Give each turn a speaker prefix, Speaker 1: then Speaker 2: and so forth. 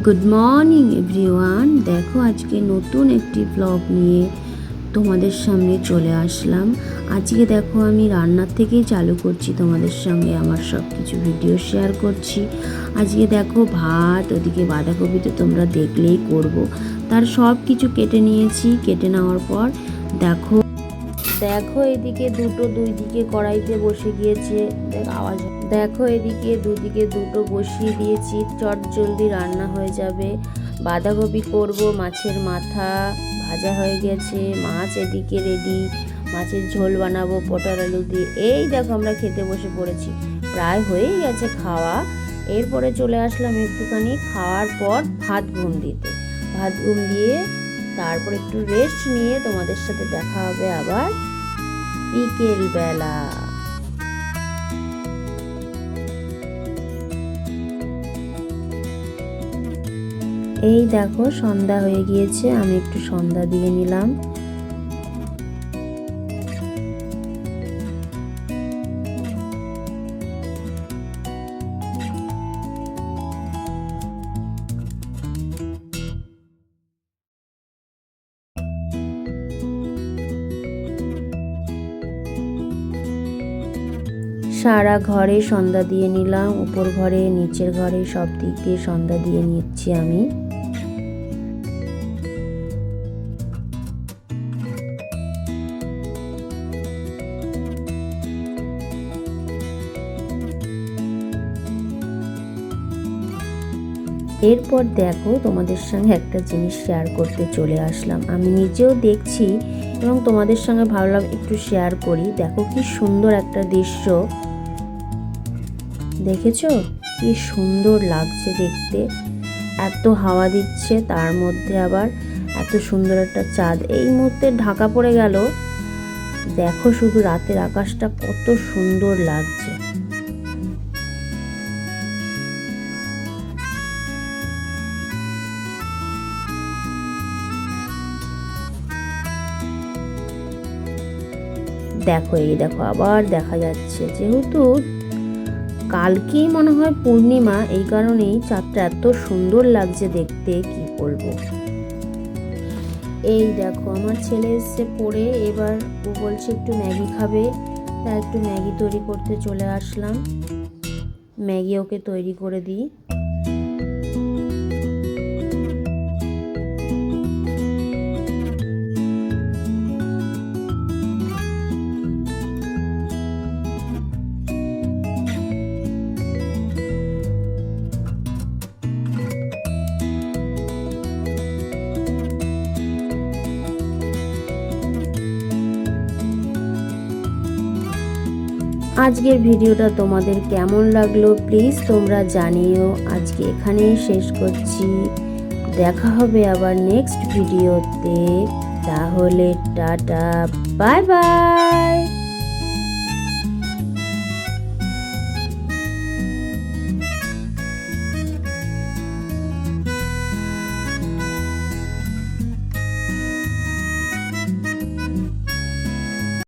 Speaker 1: Good morning everyone. দেখো আজকে নতুন একটি ব্লগ নিয়ে তোমাদের সামনে চলে আসলাম। আজকে দেখো আমি রান্নার থেকেই চালু করছি, তোমাদের সঙ্গে আমার সব কিছু ভিডিও শেয়ার করছি। আজকে দেখো ভাত, ওদিকে বাঁধাকপি তো তোমরা দেখলেই করব, তার সব কিছু কেটে নিয়েছি। কেটে নেওয়ার পর দেখো দেখো এদিকে দুই দিকে কড়াইতে বসে গিয়েছে, আওয়াজ দেখো এদিকে দুদিকে দুটো বসিয়ে দিয়েছি, চট জলদি রান্না হয়ে যাবে। বাঁধাকপি করব, মাছের মাথা ভাজা হয়ে গেছে, মাছ এদিকে রেডি, মাছের ঝোল বানাবো পটল আলু দিয়ে। এই দেখো আমরা খেতে বসে পড়েছি, প্রায় হয়েই গেছে খাওয়া। এরপরে চলে আসলাম একটুখানি খাওয়ার পর ভাত ঘুম দিয়ে তারপর একটু রেস্ট নিয়ে তোমাদের সাথে দেখা হবে আবার বিকেল বেলা। এই দেখো সন্ধ্যা হয়ে গিয়েছে, আমি একটু সন্ধ্যা দিয়ে নিলাম। সারা ঘরে সন্ধ্যা দিয়ে নিলাম, উপর ঘরে নিচের ঘরে সব দিক দিয়ে সন্ধ্যা দিয়ে নিচ্ছি আমি। এরপর দেখো তোমাদের সঙ্গে একটা জিনিস শেয়ার করতে চলে আসলাম। আমি নিজেও দেখছি এবং তোমাদের সঙ্গে ভাবলাম একটু শেয়ার করি। দেখো কি সুন্দর একটা দৃশ্য, দেখেছো কি সুন্দর লাগছে দেখতে। এত হাওয়া দিচ্ছে, তার মধ্যে আবার এত সুন্দর একটা চাঁদ এই মুহূর্তে ঢাকা পড়ে গেল। দেখো শুধু রাতের আকাশটা কত সুন্দর লাগছে। দেখো এই দেখো আবার দেখা যাচ্ছে, যেহেতু কালকেই মনে হয় পূর্ণিমা, এই কারণেই চাঁদটা এত সুন্দর লাগছে দেখতে, কি বলবো। এই দেখো আমার ছেলে এসে পড়ে, এবার ও বলছে একটু ম্যাগি খাবে, তাই একটু ম্যাগি তৈরি করতে চলে আসলাম। ম্যাগি ওকে তৈরি করে দিই। আজকের ভিডিওটা তোমাদের কেমন লাগলো প্লিজ তোমরা জানিও। আজকে এখানেই শেষ করছি, দেখা হবে আবার নেক্সট ভিডিওতে। তাহলে টাটা, বাই বাই।